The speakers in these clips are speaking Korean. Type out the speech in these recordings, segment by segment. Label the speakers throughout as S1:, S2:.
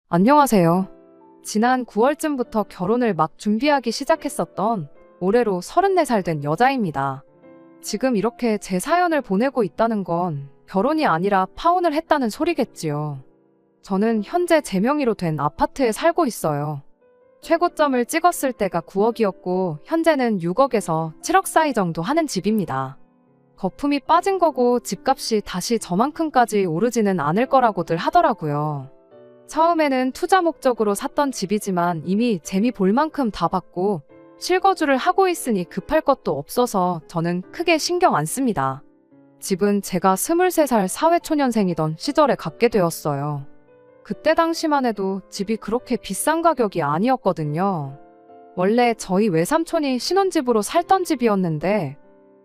S1: 안녕하세요. 지난 9월쯤부터 결혼을 막 준비하기 시작했었던 올해로 34살 된 여자입니다. 지금 이렇게 제 사연을 보내고 있다는 건 결혼이 아니라 파혼을 했다는 소리겠지요. 저는 현재 제 명의로 된 아파트에 살고 있어요. 최고점을 찍었을 때가 9억이었고 현재는 6억에서 7억 사이 정도 하는 집입니다. 거품이 빠진 거고 집값이 다시 저만큼까지 오르지는 않을 거라고들 하더라고요. 처음에는 투자 목적으로 샀던 집이지만 이미 재미 볼 만큼 다 봤고 실거주를 하고 있으니 급할 것도 없어서 저는 크게 신경 안 씁니다. 집은 제가 23살 사회초년생이던 시절에 갖게 되었어요. 그때 당시만 해도 집이 그렇게 비싼 가격이 아니었거든요. 원래 저희 외삼촌이 신혼집으로 살던 집이었는데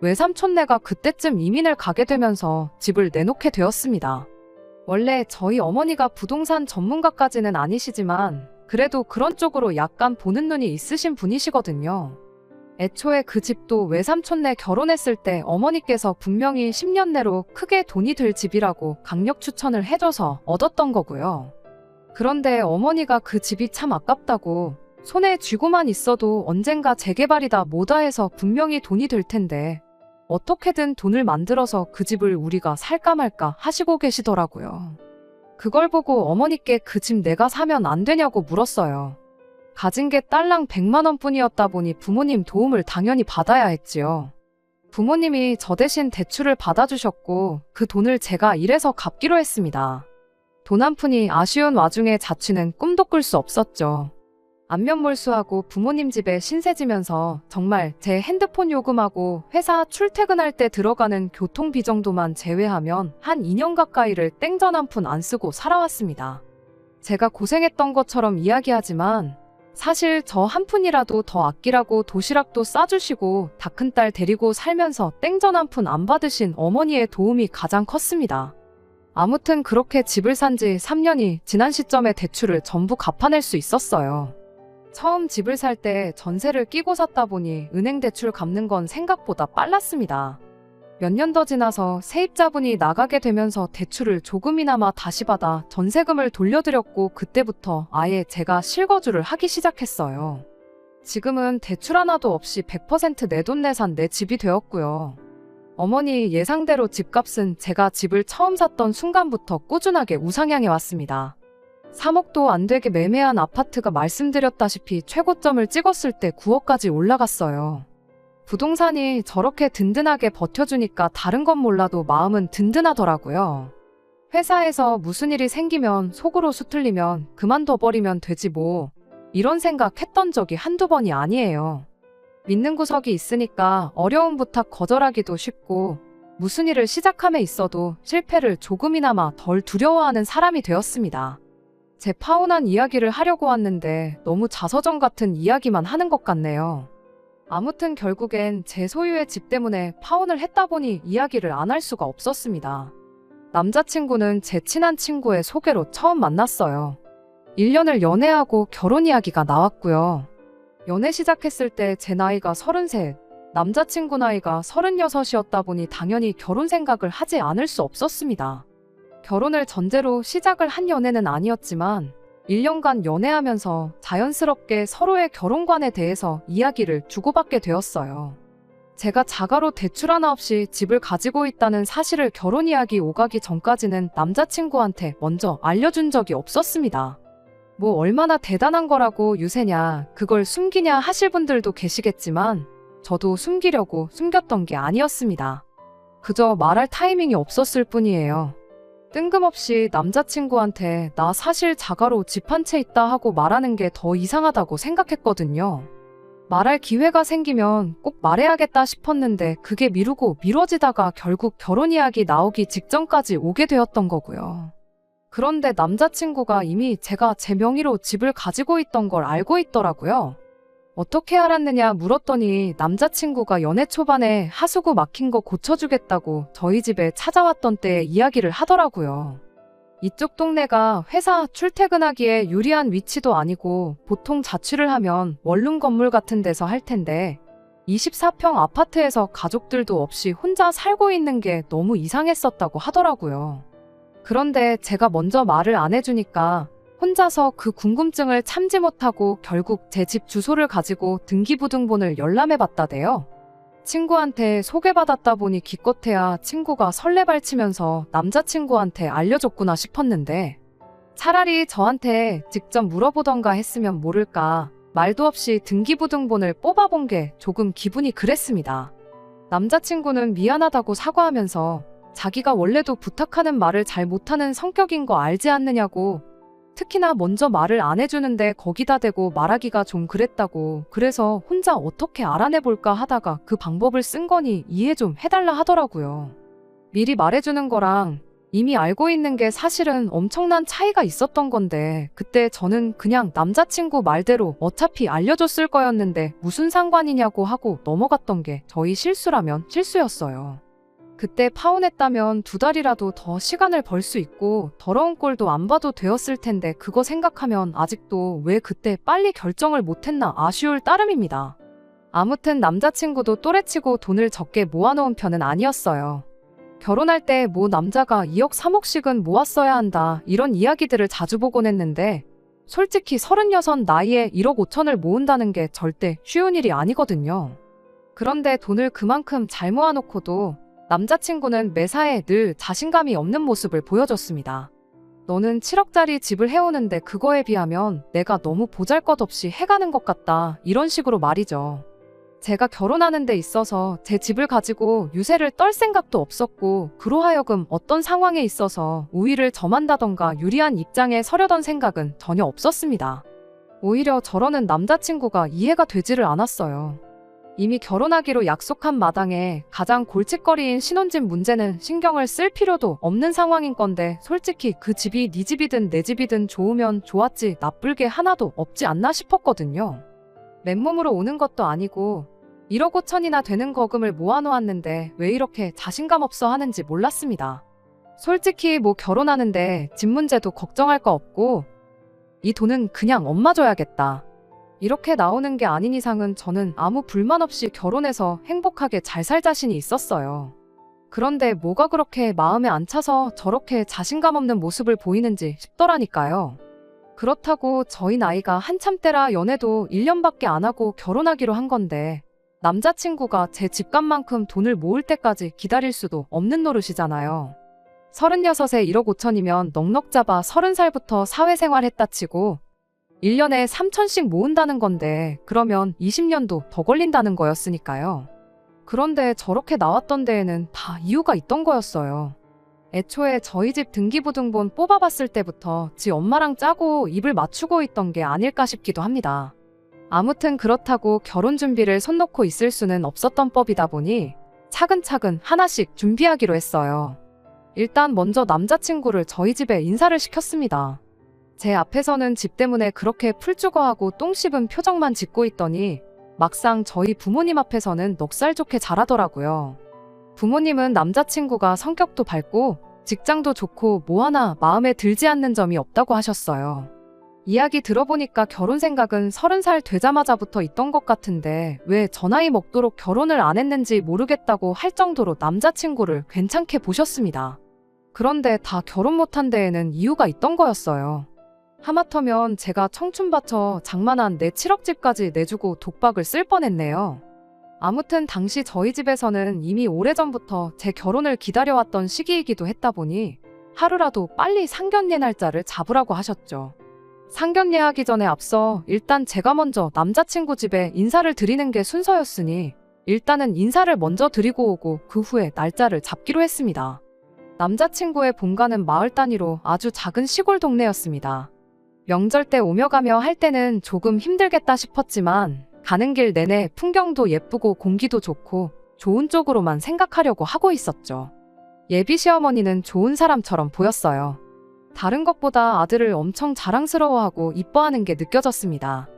S1: 외삼촌네가 그때쯤 이민을 가게 되면서 집을 내놓게 되었습니다. 원래 저희 어머니가 부동산 전문가까지는 아니시지만 그래도 그런 쪽으로 약간 보는 눈이 있으신 분이시거든요. 애초에 그 집도 외삼촌네 결혼했을 때 어머니께서 분명히 10년 내로 크게 돈이 들 집이라고 강력 추천을 해줘서 얻었던 거고요. 그런데 어머니가 그 집이 참 아깝다고 손에 쥐고만 있어도 언젠가 재개발이다 뭐다 해서 분명히 돈이 될 텐데 어떻게든 돈을 만들어서 그 집을 우리가 살까 말까 하시고 계시더라고요. 그걸 보고 어머니께 그 집 내가 사면 안 되냐고 물었어요. 가진 게 딸랑 100만 원뿐이었다 보니 부모님 도움을 당연히 받아야 했지요. 부모님이 저 대신 대출을 받아주셨고 그 돈을 제가 일해서 갚기로 했습니다. 돈 한 푼이 아쉬운 와중에 자취는 꿈도 꿀 수 없었죠. 안면몰수하고 부모님 집에 신세 지면서 정말 제 핸드폰 요금하고 회사 출퇴근할 때 들어가는 교통비 정도만 제외하면 한 2년 가까이를 땡전 한 푼 안 쓰고 살아왔습니다. 제가 고생했던 것처럼 이야기하지만 사실 저 한 푼이라도 더 아끼라고 도시락도 싸주시고 다 큰 딸 데리고 살면서 땡전 한 푼 안 받으신 어머니의 도움이 가장 컸습니다. 아무튼 그렇게 집을 산 지 3년이 지난 시점에 대출을 전부 갚아낼 수 있었어요. 처음 집을 살 때 전세를 끼고 샀다 보니 은행 대출 갚는 건 생각보다 빨랐습니다. 몇 년 더 지나서 세입자분이 나가게 되면서 대출을 조금이나마 다시 받아 전세금을 돌려드렸고 그때부터 아예 제가 실거주를 하기 시작했어요. 지금은 대출 하나도 없이 100% 내돈내산 내 집이 되었고요. 어머니 예상대로 집값은 제가 집을 처음 샀던 순간부터 꾸준하게 우상향해 왔습니다. 3억도 안 되게 매매한 아파트가 말씀드렸다시피 최고점을 찍었을 때 9억까지 올라갔어요. 부동산이 저렇게 든든하게 버텨주니까 다른 건 몰라도 마음은 든든하더라고요. 회사에서 무슨 일이 생기면 속으로 수틀리면 그만둬버리면 되지 뭐 이런 생각했던 적이 한두 번이 아니에요. 믿는 구석이 있으니까 어려운 부탁 거절하기도 쉽고 무슨 일을 시작함에 있어도 실패를 조금이나마 덜 두려워하는 사람이 되었습니다. 제 파혼한 이야기를 하려고 왔는데 너무 자서전 같은 이야기만 하는 것 같네요. 아무튼 결국엔 제 소유의 집 때문에 파혼을 했다 보니 이야기를 안 할 수가 없었습니다. 남자친구는 제 친한 친구의 소개로 처음 만났어요. 1년을 연애하고 결혼 이야기가 나왔고요. 연애 시작했을 때 제 나이가 33, 남자친구 나이가 36이었다 보니 당연히 결혼 생각을 하지 않을 수 없었습니다. 결혼을 전제로 시작을 한 연애는 아니었지만 1년간 연애하면서 자연스럽게 서로의 결혼관에 대해서 이야기를 주고받게 되었어요. 제가 자가로 대출 하나 없이 집을 가지고 있다는 사실을 결혼 이야기 오가기 전까지는 남자친구한테 먼저 알려준 적이 없었습니다. 뭐 얼마나 대단한 거라고 유세냐, 그걸 숨기냐 하실 분들도 계시겠지만 저도 숨기려고 숨겼던 게 아니었습니다. 그저 말할 타이밍이 없었을 뿐이에요. 뜬금없이 남자친구한테 나 사실 자가로 집 한 채 있다 하고 말하는 게 더 이상하다고 생각했거든요. 말할 기회가 생기면 꼭 말해야겠다 싶었는데 그게 미루고 미뤄지다가 결국 결혼 이야기 나오기 직전까지 오게 되었던 거고요. 그런데 남자친구가 이미 제가 제 명의로 집을 가지고 있던 걸 알고 있더라고요. 어떻게 알았느냐 물었더니 남자친구가 연애 초반에 하수구 막힌 거 고쳐주겠다고 저희 집에 찾아왔던 때의 이야기를 하더라고요. 이쪽 동네가 회사 출퇴근하기에 유리한 위치도 아니고 보통 자취를 하면 원룸 건물 같은 데서 할 텐데 24평 아파트에서 가족들도 없이 혼자 살고 있는 게 너무 이상했었다고 하더라고요. 그런데 제가 먼저 말을 안 해주니까 혼자서 그 궁금증을 참지 못하고 결국 제 집 주소를 가지고 등기부등본을 열람해봤다대요. 친구한테 소개받았다 보니 기껏해야 친구가 설레발치면서 남자친구한테 알려줬구나 싶었는데 차라리 저한테 직접 물어보던가 했으면 모를까 말도 없이 등기부등본을 뽑아본 게 조금 기분이 그랬습니다. 남자친구는 미안하다고 사과하면서 자기가 원래도 부탁하는 말을 잘 못하는 성격인 거 알지 않느냐고, 특히나 먼저 말을 안 해주는데 거기다 대고 말하기가 좀 그랬다고, 그래서 혼자 어떻게 알아내볼까 하다가 그 방법을 쓴 거니 이해 좀 해달라 하더라고요. 미리 말해주는 거랑 이미 알고 있는 게 사실은 엄청난 차이가 있었던 건데, 그때 저는 그냥 남자친구 말대로 어차피 알려줬을 거였는데 무슨 상관이냐고 하고 넘어갔던 게 저희 실수라면 실수였어요. 그때 파혼했다면 2달이라도 더 시간을 벌 수 있고 더러운 꼴도 안 봐도 되었을 텐데, 그거 생각하면 아직도 왜 그때 빨리 결정을 못했나 아쉬울 따름입니다. 아무튼 남자친구도 또래치고 돈을 적게 모아놓은 편은 아니었어요. 결혼할 때 뭐 남자가 2억 3억씩은 모았어야 한다 이런 이야기들을 자주 보곤 했는데, 솔직히 36 나이에 1억 5천을 모은다는 게 절대 쉬운 일이 아니거든요. 그런데 돈을 그만큼 잘 모아놓고도 남자친구는 매사에 늘 자신감이 없는 모습을 보여줬습니다. 너는 7억짜리 집을 해오는데 그거에 비하면 내가 너무 보잘것없이 해가는 것 같다, 이런 식으로 말이죠. 제가 결혼하는 데 있어서 제 집을 가지고 유세를 떨 생각도 없었고, 그로하여금 어떤 상황에 있어서 우위를 점한다던가 유리한 입장에 서려던 생각은 전혀 없었습니다. 오히려 저러는 남자친구가 이해가 되지를 않았어요. 이미 결혼하기로 약속한 마당에 가장 골칫거리인 신혼집 문제는 신경을 쓸 필요도 없는 상황인 건데, 솔직히 그 집이 네 집이든 내 집이든 좋으면 좋았지 나쁠 게 하나도 없지 않나 싶었거든요. 맨몸으로 오는 것도 아니고 1억 5천이나 되는 거금을 모아놓았는데 왜 이렇게 자신감 없어 하는지 몰랐습니다. 솔직히 뭐 결혼하는데 집 문제도 걱정할 거 없고 이 돈은 그냥 엄마 줘야겠다, 이렇게 나오는 게 아닌 이상은 저는 아무 불만 없이 결혼해서 행복하게 잘 살 자신이 있었어요. 그런데 뭐가 그렇게 마음에 안 차서 저렇게 자신감 없는 모습을 보이는지 싶더라니까요. 그렇다고 저희 나이가 한참 때라 연애도 1년밖에 안 하고 결혼하기로 한 건데, 남자친구가 제 집값만큼 돈을 모을 때까지 기다릴 수도 없는 노릇이잖아요. 36에 1억 5천이면 넉넉 잡아 30살부터 사회생활 했다 치고 1년에 3천씩 모은다는 건데, 그러면 20년도 더 걸린다는 거였으니까요. 그런데 저렇게 나왔던 데에는 다 이유가 있던 거였어요. 애초에 저희 집 등기부등본 뽑아봤을 때부터 지 엄마랑 짜고 입을 맞추고 있던 게 아닐까 싶기도 합니다. 아무튼 그렇다고 결혼 준비를 손 놓고 있을 수는 없었던 법이다 보니 차근차근 하나씩 준비하기로 했어요. 일단 먼저 남자친구를 저희 집에 인사를 시켰습니다. 제 앞에서는 집 때문에 그렇게 풀죽어하고 똥 씹은 표정만 짓고 있더니 막상 저희 부모님 앞에서는 넉살 좋게 잘하더라고요. 부모님은 남자친구가 성격도 밝고 직장도 좋고 뭐 하나 마음에 들지 않는 점이 없다고 하셨어요. 이야기 들어보니까 결혼 생각은 30살 되자마자부터 있던 것 같은데 왜 저 나이 먹도록 결혼을 안 했는지 모르겠다고 할 정도로 남자친구를 괜찮게 보셨습니다. 그런데 다 결혼 못한 데에는 이유가 있던 거였어요. 하마터면 제가 청춘 바쳐 장만한 내 7억 집까지 내주고 독박을 쓸 뻔했네요. 아무튼 당시 저희 집에서는 이미 오래전부터 제 결혼을 기다려왔던 시기이기도 했다 보니 하루라도 빨리 상견례 날짜를 잡으라고 하셨죠. 상견례 하기 전에 앞서 일단 제가 먼저 남자친구 집에 인사를 드리는 게 순서였으니 일단은 인사를 먼저 드리고 오고 그 후에 날짜를 잡기로 했습니다. 남자친구의 본가는 마을 단위로 아주 작은 시골 동네였습니다. 명절 때 오며 가며 할 때는 조금 힘들겠다 싶었지만 가는 길 내내 풍경도 예쁘고 공기도 좋고 좋은 쪽으로만 생각하려고 하고 있었죠. 예비 시어머니는 좋은 사람처럼 보였어요. 다른 것보다 아들을 엄청 자랑스러워하고 이뻐하는 게 느껴졌습니다.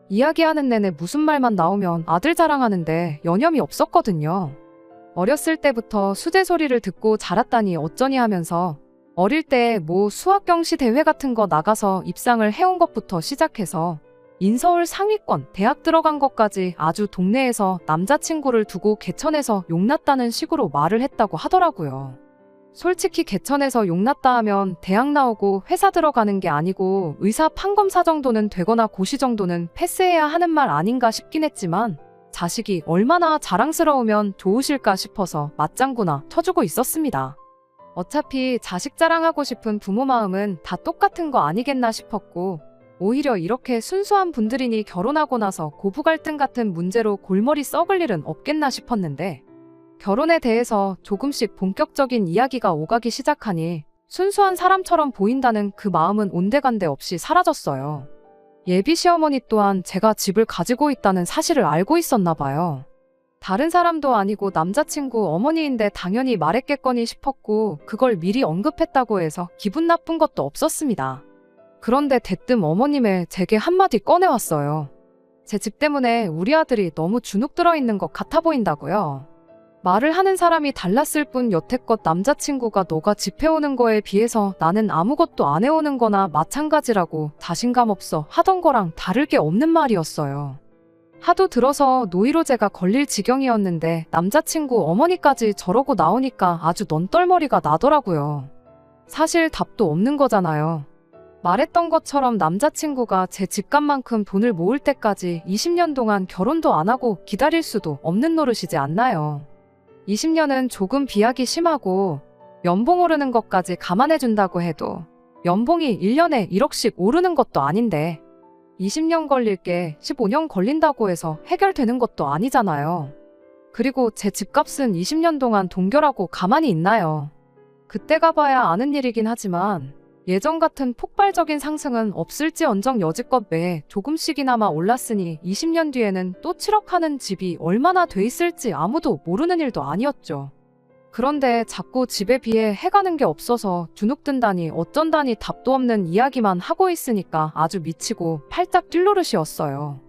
S1: 이야기하는 내내 무슨 말만 나오면 아들 자랑하는데 여념이 없었거든요. 어렸을 때부터 수제 소리를 듣고 자랐다니 어쩌니 하면서 어릴 때 뭐 수학경시 대회 같은 거 나가서 입상을 해온 것부터 시작해서 인서울 상위권 대학 들어간 것까지 아주 동네에서 남자친구를 두고 개천에서 용났다는 식으로 말을 했다고 하더라고요. 솔직히 개천에서 용났다 하면 대학 나오고 회사 들어가는 게 아니고 의사 판검사 정도는 되거나 고시 정도는 패스해야 하는 말 아닌가 싶긴 했지만 자식이 얼마나 자랑스러우면 좋으실까 싶어서 맞장구나 쳐주고 있었습니다. 어차피 자식 자랑하고 싶은 부모 마음은 다 똑같은 거 아니겠나 싶었고 오히려 이렇게 순수한 분들이니 결혼하고 나서 고부 갈등 같은 문제로 골머리 썩을 일은 없겠나 싶었는데 결혼에 대해서 조금씩 본격적인 이야기가 오가기 시작하니 순수한 사람처럼 보인다는 그 마음은 온데간데 없이 사라졌어요. 예비 시어머니 또한 제가 집을 가지고 있다는 사실을 알고 있었나 봐요. 다른 사람도 아니고 남자친구 어머니인데 당연히 말했겠거니 싶었고 그걸 미리 언급했다고 해서 기분 나쁜 것도 없었습니다. 그런데 대뜸 어머님의 제게 한마디 꺼내왔어요. 제 집 때문에 우리 아들이 너무 주눅 들어있는 것 같아 보인다고요. 말을 하는 사람이 달랐을 뿐 여태껏 남자친구가 너가 집 해오는 거에 비해서 나는 아무것도 안 해오는 거나 마찬가지라고 자신감 없어 하던 거랑 다를 게 없는 말이었어요. 하도 들어서 노이로제가 걸릴 지경이었는데 남자친구 어머니까지 저러고 나오니까 아주 넌떨머리가 나더라고요. 사실 답도 없는 거잖아요. 말했던 것처럼 남자친구가 제 집값만큼 돈을 모을 때까지 20년 동안 결혼도 안 하고 기다릴 수도 없는 노릇이지 않나요? 20년은 조금 비약이 심하고 연봉 오르는 것까지 감안해준다고 해도 연봉이 1년에 1억씩 오르는 것도 아닌데 20년 걸릴 게 15년 걸린다고 해서 해결되는 것도 아니잖아요. 그리고 제 집값은 20년 동안 동결하고 가만히 있나요? 그때 가봐야 아는 일이긴 하지만 예전 같은 폭발적인 상승은 없을지언정 여지껏 매해 조금씩이나마 올랐으니 20년 뒤에는 또 7억 하는 집이 얼마나 돼 있을지 아무도 모르는 일도 아니었죠. 그런데 자꾸 집에 비해 해가는 게 없어서 주눅 든다니 어쩐다니 답도 없는 이야기만 하고 있으니까 아주 미치고 팔짝 뛸 노릇이었어요.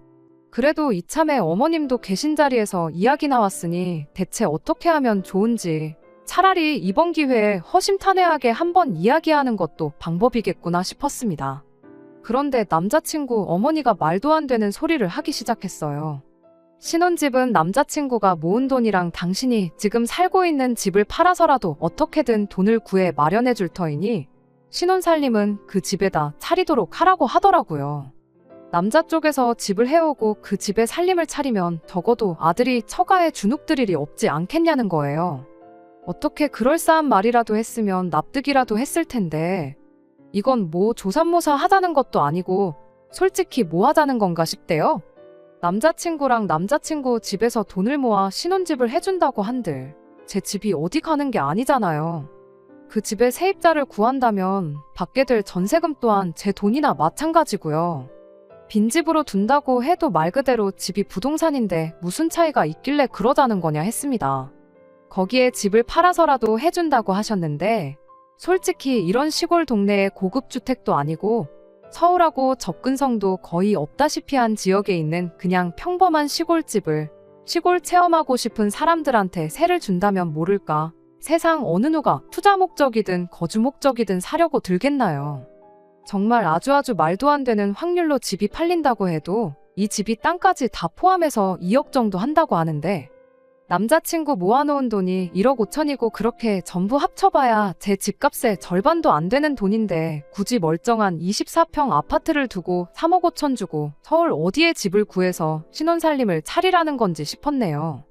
S1: 그래도 이참에 어머님도 계신 자리에서 이야기 나왔으니 대체 어떻게 하면 좋은지 차라리 이번 기회에 허심탄회하게 한번 이야기하는 것도 방법이겠구나 싶었습니다. 그런데 남자친구 어머니가 말도 안 되는 소리를 하기 시작했어요. 신혼집은 남자친구가 모은 돈이랑 당신이 지금 살고 있는 집을 팔아서라도 어떻게든 돈을 구해 마련해 줄 터이니 신혼살림은 그 집에다 차리도록 하라고 하더라고요. 남자 쪽에서 집을 해오고 그 집에 살림을 차리면 적어도 아들이 처가에 주눅들 일이 없지 않겠냐는 거예요. 어떻게 그럴싸한 말이라도 했으면 납득이라도 했을 텐데 이건 뭐 조삼모사 하자는 것도 아니고 솔직히 뭐 하자는 건가 싶대요. 남자친구랑 남자친구 집에서 돈을 모아 신혼집을 해준다고 한들 제 집이 어디 가는 게 아니잖아요. 그 집에 세입자를 구한다면 받게 될 전세금 또한 제 돈이나 마찬가지고요. 빈집으로 둔다고 해도 말 그대로 집이 부동산인데 무슨 차이가 있길래 그러자는 거냐 했습니다. 거기에 집을 팔아서라도 해준다고 하셨는데 솔직히 이런 시골 동네의 고급 주택도 아니고 서울하고 접근성도 거의 없다시피 한 지역에 있는 그냥 평범한 시골집을 시골 체험하고 싶은 사람들한테 세를 준다면 모를까. 세상 어느 누가 투자 목적이든 거주 목적이든 사려고 들겠나요. 정말 아주 말도 안 되는 확률로 집이 팔린다고 해도 이 집이 땅까지 다 포함해서 2억 정도 한다고 하는데 남자친구 모아놓은 돈이 1억 5천이고 그렇게 전부 합쳐봐야 제 집값의 절반도 안 되는 돈인데 굳이 멀쩡한 24평 아파트를 두고 3억 5천 주고 서울 어디에 집을 구해서 신혼살림을 차리라는 건지 싶었네요.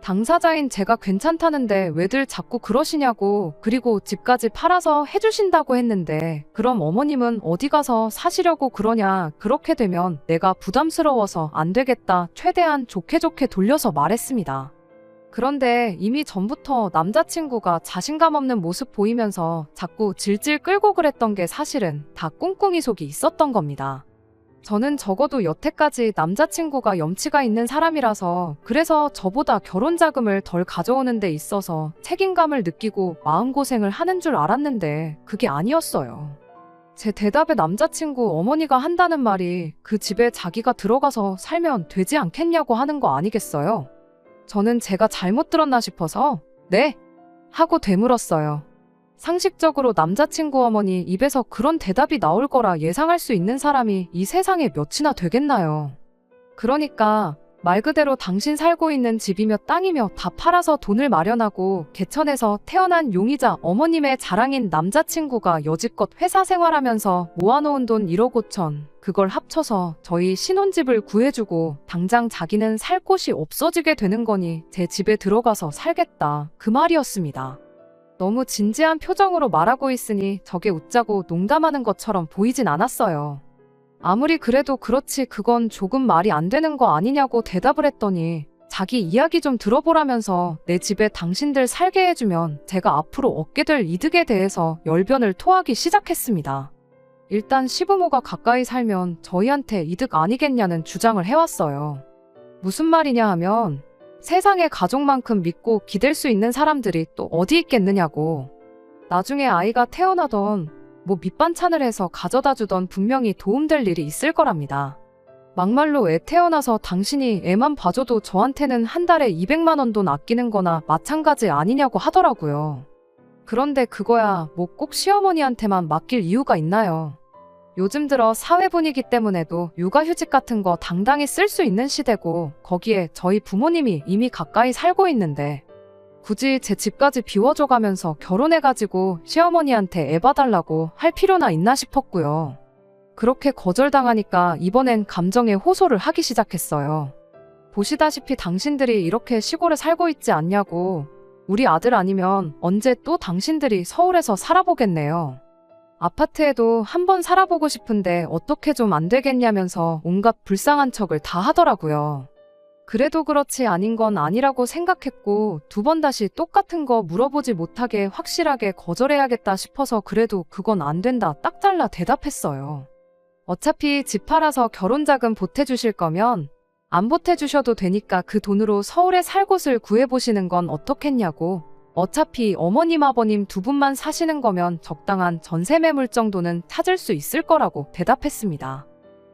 S1: 당사자인 제가 괜찮다는데 왜들 자꾸 그러시냐고 그리고 집까지 팔아서 해주신다고 했는데 그럼 어머님은 어디 가서 사시려고 그러냐 그렇게 되면 내가 부담스러워서 안 되겠다 최대한 좋게 돌려서 말했습니다. 그런데 이미 전부터 남자친구가 자신감 없는 모습 보이면서 자꾸 질질 끌고 그랬던 게 사실은 다 꿍꿍이 속이 있었던 겁니다. 저는 적어도 여태까지 남자친구가 염치가 있는 사람이라서 그래서 저보다 결혼 자금을 덜 가져오는 데 있어서 책임감을 느끼고 마음고생을 하는 줄 알았는데 그게 아니었어요. 제 대답에 남자친구 어머니가 한다는 말이 그 집에 자기가 들어가서 살면 되지 않겠냐고 하는 거 아니겠어요? 저는 제가 잘못 들었나 싶어서 네? 하고 되물었어요. 상식적으로 남자친구 어머니 입에서 그런 대답이 나올 거라 예상할 수 있는 사람이 이 세상에 몇이나 되겠나요? 그러니까 말 그대로 당신 살고 있는 집이며 땅이며 다 팔아서 돈을 마련하고 개천에서 태어난 용의자 어머님의 자랑인 남자친구가 여지껏 회사 생활하면서 모아놓은 돈 1억 5천, 그걸 합쳐서 저희 신혼집을 구해주고 당장 자기는 살 곳이 없어지게 되는 거니 제 집에 들어가서 살겠다, 그 말이었습니다. 너무 진지한 표정으로 말하고 있으니 저게 웃자고 농담하는 것처럼 보이진 않았어요. 아무리 그래도 그렇지 그건 조금 말이 안 되는 거 아니냐고 대답을 했더니 자기 이야기 좀 들어보라면서 내 집에 당신들 살게 해주면 제가 앞으로 얻게 될 이득에 대해서 열변을 토하기 시작했습니다. 일단 시부모가 가까이 살면 저희한테 이득 아니겠냐는 주장을 해왔어요. 무슨 말이냐 하면 세상에 가족만큼 믿고 기댈 수 있는 사람들이 또 어디 있겠느냐고. 나중에 아이가 태어나던 뭐 밑반찬을 해서 가져다 주던 분명히 도움될 일이 있을 거랍니다. 막말로 애 태어나서 당신이 애만 봐줘도 저한테는 한 달에 200만 원 돈 아끼는 거나 마찬가지 아니냐고 하더라고요. 그런데 그거야 뭐 꼭 시어머니한테만 맡길 이유가 있나요? 요즘 들어 사회 분위기 때문에도 육아휴직 같은 거 당당히 쓸 수 있는 시대고 거기에 저희 부모님이 이미 가까이 살고 있는데 굳이 제 집까지 비워줘가면서 결혼해가지고 시어머니한테 애 봐달라고 할 필요나 있나 싶었고요. 그렇게 거절당하니까 이번엔 감정에 호소를 하기 시작했어요. 보시다시피 당신들이 이렇게 시골에 살고 있지 않냐고. 우리 아들 아니면 언제 또 당신들이 서울에서 살아보겠네요. 아파트에도 한번 살아보고 싶은데 어떻게 좀 안 되겠냐면서 온갖 불쌍한 척을 다 하더라고요. 그래도 그렇지 아닌 건 아니라고 생각했고 2번 다시 똑같은 거 물어보지 못하게 확실하게 거절해야겠다 싶어서 그래도 그건 안 된다 딱 잘라 대답했어요. 어차피 집 팔아서 결혼자금 보태주실 거면 안 보태주셔도 되니까 그 돈으로 서울에 살 곳을 구해보시는 건 어떻겠냐고. 어차피 어머님 아버님 2분만 사시는 거면 적당한 전세 매물 정도는 찾을 수 있을 거라고 대답했습니다.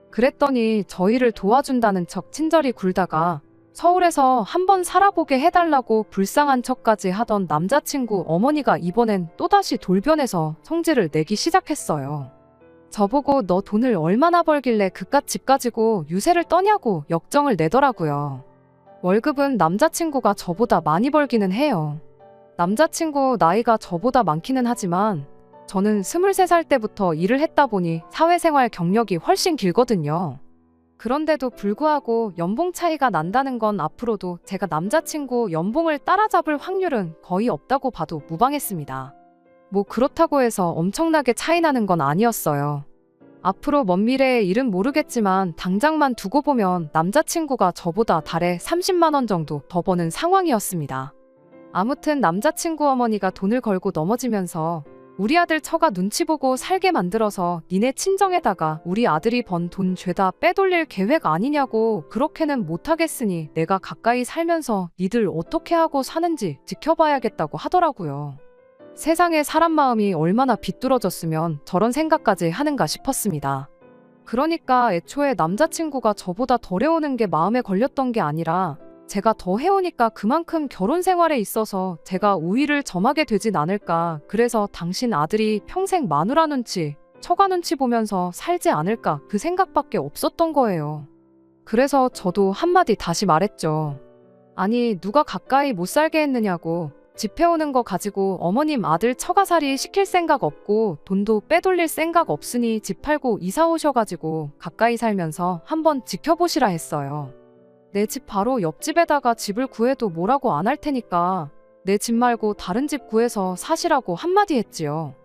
S1: 그랬더니 저희를 도와준다는 척 친절히 굴다가 서울에서 한번 살아보게 해달라고 불쌍한 척까지 하던 남자친구 어머니가 이번엔 또다시 돌변해서 성질을 내기 시작했어요. 저보고 너 돈을 얼마나 벌길래 그깟 집 가지고 유세를 떠냐고 역정을 내더라고요. 월급은 남자친구가 저보다 많이 벌기는 해요. 남자친구 나이가 저보다 많기는 하지만 저는 23살 때부터 일을 했다 보니 사회생활 경력이 훨씬 길거든요. 그런데도 불구하고 연봉 차이가 난다는 건 앞으로도 제가 남자친구 연봉을 따라잡을 확률은 거의 없다고 봐도 무방했습니다. 뭐 그렇다고 해서 엄청나게 차이 나는 건 아니었어요. 앞으로 먼 미래의 일은 모르겠지만 당장만 두고 보면 남자친구가 저보다 달에 30만 원 정도 더 버는 상황이었습니다. 아무튼 남자친구 어머니가 돈을 걸고 넘어지면서 우리 아들 처가 눈치 보고 살게 만들어서 니네 친정에다가 우리 아들이 번 돈 죄다 빼돌릴 계획 아니냐고. 그렇게는 못하겠으니 내가 가까이 살면서 니들 어떻게 하고 사는지 지켜봐야겠다고 하더라고요. 세상에 사람 마음이 얼마나 비뚤어졌으면 저런 생각까지 하는가 싶었습니다. 그러니까 애초에 남자친구가 저보다 덜 해오는 게 마음에 걸렸던 게 아니라 제가 더 해오니까 그만큼 결혼 생활에 있어서 제가 우위를 점하게 되진 않을까. 그래서 당신 아들이 평생 마누라 눈치, 처가 눈치 보면서 살지 않을까 그 생각밖에 없었던 거예요. 그래서 저도 한마디 다시 말했죠. 아니 누가 가까이 못 살게 했느냐고. 집 해오는 거 가지고 어머님 아들 처가살이 시킬 생각 없고 돈도 빼돌릴 생각 없으니 집 팔고 이사 오셔가지고 가까이 살면서 한번 지켜보시라 했어요. 내 집 바로 옆집에다가 집을 구해도 뭐라고 안 할 테니까 내 집 말고 다른 집 구해서 사시라고 한마디 했지요.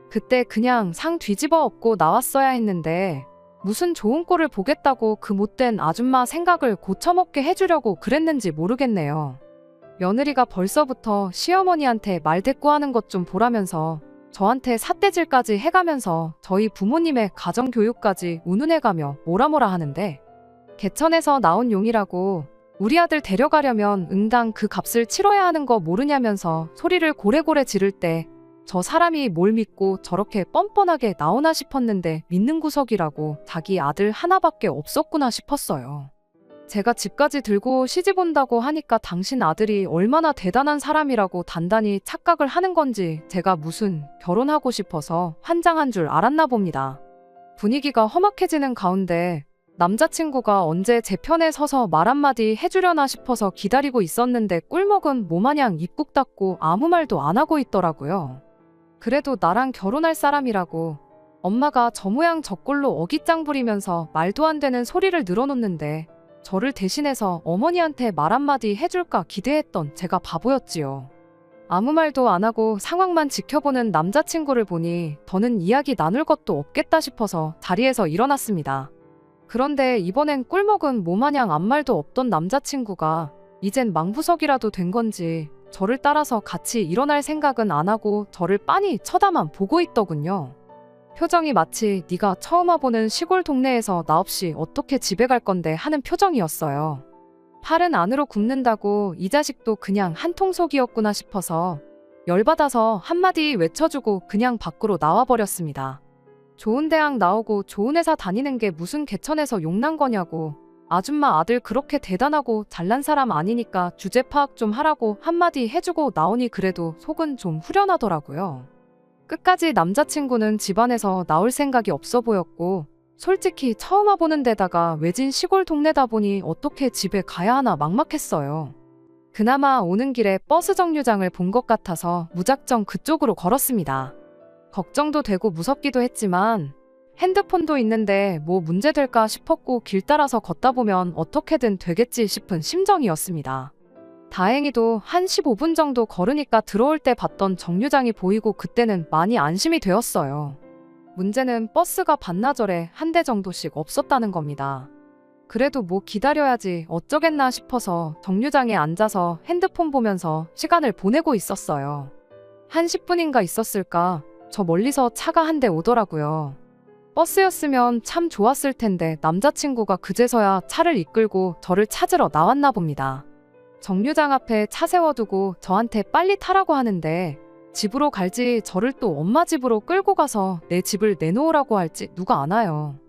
S1: 그때 그냥 상 뒤집어 엎고 나왔어야 했는데 무슨 좋은 꼴을 보겠다고 그 못된 아줌마 생각을 고쳐먹게 해주려고 그랬는지 모르겠네요. 며느리가 벌써부터 시어머니한테 말대꾸하는 것 좀 보라면서 저한테 삿대질까지 해가면서 저희 부모님의 가정교육까지 운운해가며 뭐라 하는데 개천에서 나온 용이라고 우리 아들 데려가려면 응당 그 값을 치러야 하는 거 모르냐면서 소리를 고래고래 지를 때 저 사람이 뭘 믿고 저렇게 뻔뻔하게 나오나 싶었는데 믿는 구석이라고 자기 아들 하나밖에 없었구나 싶었어요. 제가 집까지 들고 시집 온다고 하니까 당신 아들이 얼마나 대단한 사람이라고 단단히 착각을 하는 건지 제가 무슨 결혼하고 싶어서 환장한 줄 알았나 봅니다. 분위기가 험악해지는 가운데 남자친구가 언제 제 편에 서서 말 한마디 해주려나 싶어서 기다리고 있었는데 꿀먹은 뭐마냥 입국 닫고 아무 말도 안 하고 있더라고요. 그래도 나랑 결혼할 사람이라고 엄마가 저 모양 저 꼴로 어깃장 부리면서 말도 안 되는 소리를 늘어놓는데 저를 대신해서 어머니한테 말 한마디 해줄까 기대했던 제가 바보였지요. 아무 말도 안 하고 상황만 지켜보는 남자친구를 보니 더는 이야기 나눌 것도 없겠다 싶어서 자리에서 일어났습니다. 그런데 이번엔 꿀먹은 뭐마냥 아무 말도 없던 남자친구가 이젠 망부석이라도 된 건지 저를 따라서 같이 일어날 생각은 안 하고 저를 빤히 쳐다만 보고 있더군요. 표정이 마치 네가 처음 와보는 시골 동네에서 나 없이 어떻게 집에 갈 건데 하는 표정이었어요. 팔은 안으로 굽는다고 이 자식도 그냥 한통속이었구나 싶어서 열받아서 한마디 외쳐주고 그냥 밖으로 나와버렸습니다. 좋은 대학 나오고 좋은 회사 다니는 게 무슨 개천에서 용난 거냐고, 아줌마 아들 그렇게 대단하고 잘난 사람 아니니까 주제 파악 좀 하라고 한마디 해주고 나오니 그래도 속은 좀 후련하더라고요. 끝까지 남자친구는 집안에서 나올 생각이 없어 보였고 솔직히 처음 와보는 데다가 외진 시골 동네다 보니 어떻게 집에 가야 하나 막막했어요. 그나마 오는 길에 버스 정류장을 본 것 같아서 무작정 그쪽으로 걸었습니다. 걱정도 되고 무섭기도 했지만 핸드폰도 있는데 뭐 문제 될까 싶었고 길 따라서 걷다 보면 어떻게든 되겠지 싶은 심정이었습니다. 다행히도 한 15분 정도 걸으니까 들어올 때 봤던 정류장이 보이고 그때는 많이 안심이 되었어요. 문제는 버스가 반나절에 한 대 정도씩 없었다는 겁니다. 그래도 뭐 기다려야지 어쩌겠나 싶어서 정류장에 앉아서 핸드폰 보면서 시간을 보내고 있었어요. 한 10분인가 있었을까 저 멀리서 차가 한 대 오더라고요. 버스였으면 참 좋았을 텐데 남자친구가 그제서야 차를 이끌고 저를 찾으러 나왔나 봅니다. 정류장 앞에 차 세워두고 저한테 빨리 타라고 하는데 집으로 갈지 저를 또 엄마 집으로 끌고 가서 내 집을 내놓으라고 할지 누가 아나요.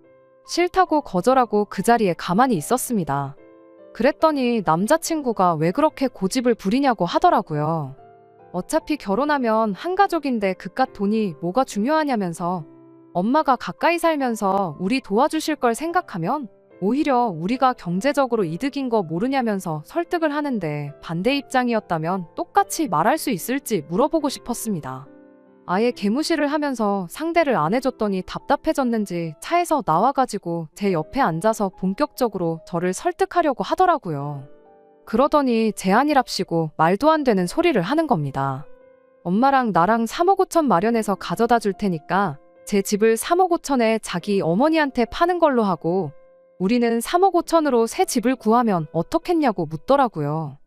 S1: 싫다고 거절하고 그 자리에 가만히 있었습니다. 그랬더니 남자친구가 왜 그렇게 고집을 부리냐고 하더라고요. 어차피 결혼하면 한 가족인데 그깟 돈이 뭐가 중요하냐면서 엄마가 가까이 살면서 우리 도와주실 걸 생각하면 오히려 우리가 경제적으로 이득인 거 모르냐면서 설득을 하는데 반대 입장이었다면 똑같이 말할 수 있을지 물어보고 싶었습니다. 아예 개무시를 하면서 상대를 안 해줬더니 답답해졌는지 차에서 나와가지고 제 옆에 앉아서 본격적으로 저를 설득하려고 하더라고요. 그러더니 제안이랍시고 말도 안 되는 소리를 하는 겁니다. 엄마랑 나랑 3억 5천 마련해서 가져다 줄 테니까 제 집을 3억 5천에 자기 어머니한테 파는 걸로 하고 우리는 3억 5천으로 새 집을 구하면 어떻겠냐고 묻더라고요.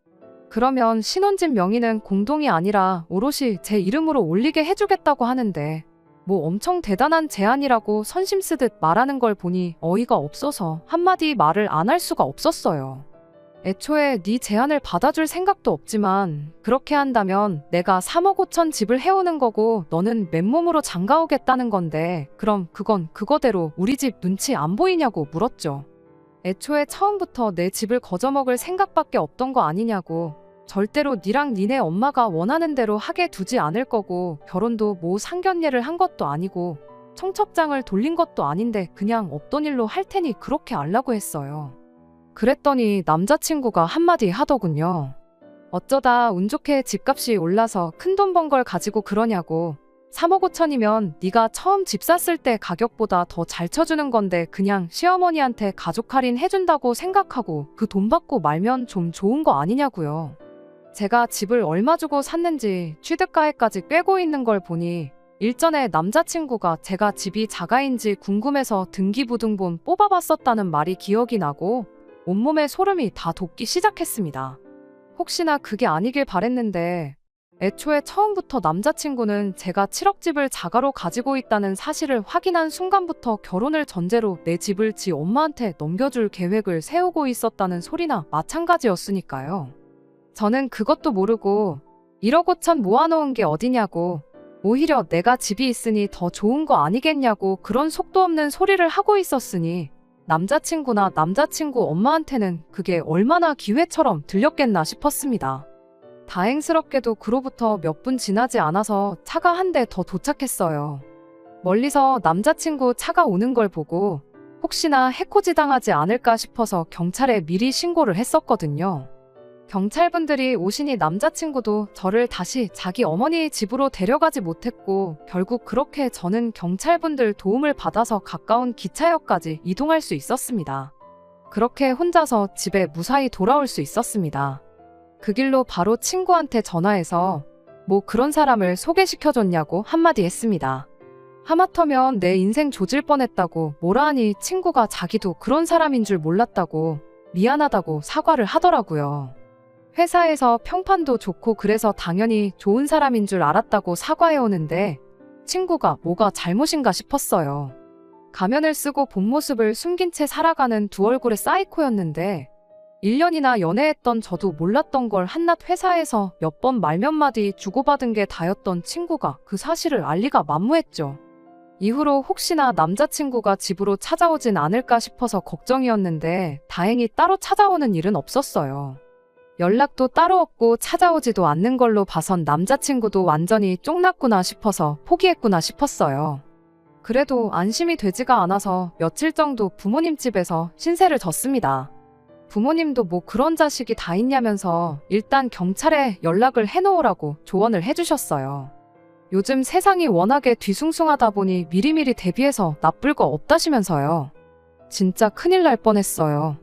S1: 그러면 신혼집 명의는 공동이 아니라 오롯이 제 이름으로 올리게 해주겠다고 하는데 뭐 엄청 대단한 제안이라고 선심 쓰듯 말하는 걸 보니 어이가 없어서 한마디 말을 안 할 수가 없었어요. 애초에 네 제안을 받아줄 생각도 없지만 그렇게 한다면 내가 3억 5천 집을 해오는 거고 너는 맨몸으로 장가오겠다는 건데 그럼 그건 그거대로 우리 집 눈치 안 보이냐고 물었죠. 애초에 처음부터 내 집을 거저먹을 생각밖에 없던 거 아니냐고, 절대로 니랑 니네 엄마가 원하는 대로 하게 두지 않을 거고 결혼도 뭐 상견례를 한 것도 아니고 청첩장을 돌린 것도 아닌데 그냥 없던 일로 할 테니 그렇게 알라고 했어요. 그랬더니 남자친구가 한마디 하더군요. 어쩌다 운 좋게 집값이 올라서 큰돈 번 걸 가지고 그러냐고. 3억 5천이면 네가 처음 집 샀을 때 가격보다 더 잘 쳐주는 건데 그냥 시어머니한테 가족 할인 해준다고 생각하고 그 돈 받고 말면 좀 좋은 거 아니냐고요. 제가 집을 얼마 주고 샀는지 취득가액까지 꿰고 있는 걸 보니 일전에 남자친구가 제가 집이 자가인지 궁금해서 등기부등본 뽑아봤었다는 말이 기억이 나고 온몸에 소름이 다 돋기 시작했습니다. 혹시나 그게 아니길 바랬는데 애초에 처음부터 남자친구는 제가 7억 집을 자가로 가지고 있다는 사실을 확인한 순간부터 결혼을 전제로 내 집을 지 엄마한테 넘겨줄 계획을 세우고 있었다는 소리나 마찬가지였으니까요. 저는 그것도 모르고 1억 5천 모아놓은 게 어디냐고, 오히려 내가 집이 있으니 더 좋은 거 아니겠냐고 그런 속도 없는 소리를 하고 있었으니 남자친구나 남자친구 엄마한테는 그게 얼마나 기회처럼 들렸겠나 싶었습니다. 다행스럽게도 그로부터 몇 분 지나지 않아서 차가 한 대 더 도착했어요. 멀리서 남자친구 차가 오는 걸 보고 혹시나 해코지 당하지 않을까 싶어서 경찰에 미리 신고를 했었거든요. 경찰분들이 오시니 남자친구도 저를 다시 자기 어머니의 집으로 데려가지 못했고 결국 그렇게 저는 경찰분들 도움을 받아서 가까운 기차역까지 이동할 수 있었습니다. 그렇게 혼자서 집에 무사히 돌아올 수 있었습니다. 그 길로 바로 친구한테 전화해서 뭐 그런 사람을 소개시켜줬냐고 한마디 했습니다. 하마터면 내 인생 조질 뻔했다고 뭐라 하니 친구가 자기도 그런 사람인 줄 몰랐다고 미안하다고 사과를 하더라고요. 회사에서 평판도 좋고 그래서 당연히 좋은 사람인 줄 알았다고 사과해오는데 친구가 뭐가 잘못인가 싶었어요. 가면을 쓰고 본 모습을 숨긴 채 살아가는 두 얼굴의 사이코였는데 1년이나 연애했던 저도 몰랐던 걸 한낱 회사에서 몇 번 말 몇 마디 주고받은 게 다였던 친구가 그 사실을 알 리가 만무했죠. 이후로 혹시나 남자친구가 집으로 찾아오진 않을까 싶어서 걱정이었는데 다행히 따로 찾아오는 일은 없었어요. 연락도 따로 없고 찾아오지도 않는 걸로 봐선 남자친구도 완전히 쫑났구나 싶어서 포기했구나 싶었어요. 그래도 안심이 되지가 않아서 며칠 정도 부모님 집에서 신세를 졌습니다. 부모님도 뭐 그런 자식이 다 있냐면서 일단 경찰에 연락을 해놓으라고 조언을 해주셨어요. 요즘 세상이 워낙에 뒤숭숭하다 보니 미리미리 대비해서 나쁠 거 없다시면서요. 진짜 큰일 날 뻔했어요.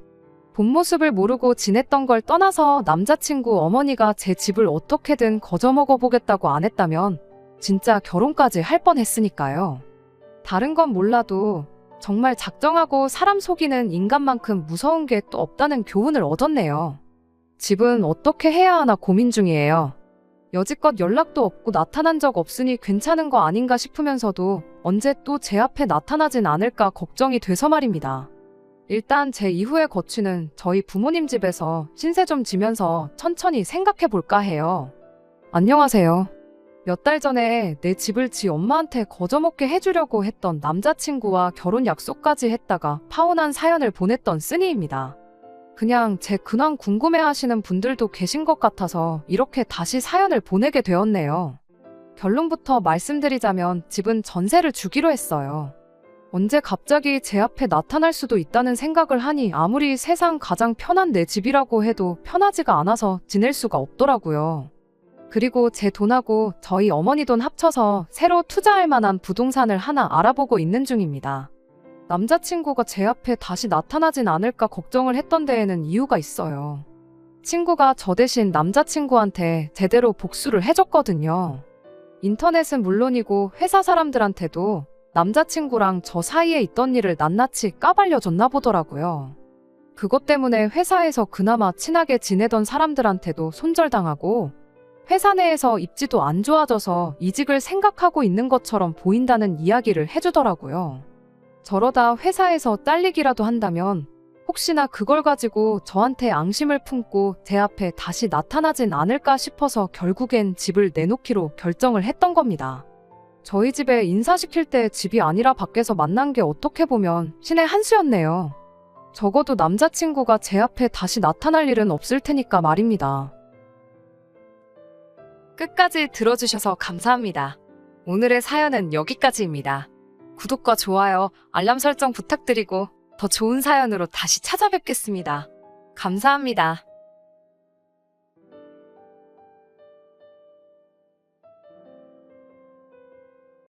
S1: 본 모습을 모르고 지냈던 걸 떠나서 남자친구 어머니가 제 집을 어떻게든 거저먹어보겠다고 안 했다면 진짜 결혼까지 할 뻔했으니까요. 다른 건 몰라도 정말 작정하고 사람 속이는 인간만큼 무서운 게 또 없다는 교훈을 얻었네요. 집은 어떻게 해야 하나 고민 중이에요. 여지껏 연락도 없고 나타난 적 없으니 괜찮은 거 아닌가 싶으면서도 언제 또 제 앞에 나타나진 않을까 걱정이 돼서 말입니다. 일단 제 이후의 거취는 저희 부모님 집에서 신세 좀 지면서 천천히 생각해 볼까 해요. 안녕하세요. 몇 달 전에 내 집을 지 엄마한테 거저먹게 해주려고 했던 남자친구와 결혼 약속까지 했다가 파혼한 사연을 보냈던 쓰니입니다. 그냥 제 근황 궁금해하시는 분들도 계신 것 같아서 이렇게 다시 사연을 보내게 되었네요. 결론부터 말씀드리자면 집은 전세를 주기로 했어요. 언제 갑자기 제 앞에 나타날 수도 있다는 생각을 하니 아무리 세상 가장 편한 내 집이라고 해도 편하지가 않아서 지낼 수가 없더라고요. 그리고 제 돈하고 저희 어머니 돈 합쳐서 새로 투자할 만한 부동산을 하나 알아보고 있는 중입니다. 남자친구가 제 앞에 다시 나타나진 않을까 걱정을 했던 데에는 이유가 있어요. 친구가 저 대신 남자친구한테 제대로 복수를 해줬거든요. 인터넷은 물론이고 회사 사람들한테도 남자친구랑 저 사이에 있던 일을 낱낱이 까발려줬나 보더라고요. 그것 때문에 회사에서 그나마 친하게 지내던 사람들한테도 손절당하고 회사 내에서 입지도 안 좋아져서 이직을 생각하고 있는 것처럼 보인다는 이야기를 해주더라고요. 저러다 회사에서 잘리기라도 한다면 혹시나 그걸 가지고 저한테 앙심을 품고 제 앞에 다시 나타나진 않을까 싶어서 결국엔 집을 내놓기로 결정을 했던 겁니다. 저희 집에 인사시킬 때 집이 아니라 밖에서 만난 게 어떻게 보면 신의 한 수였네요. 적어도 남자친구가 제 앞에 다시 나타날 일은 없을 테니까 말입니다. 끝까지 들어주셔서 감사합니다. 오늘의 사연은 여기까지입니다. 구독과 좋아요, 알람 설정 부탁드리고 더 좋은 사연으로 다시 찾아뵙겠습니다. 감사합니다.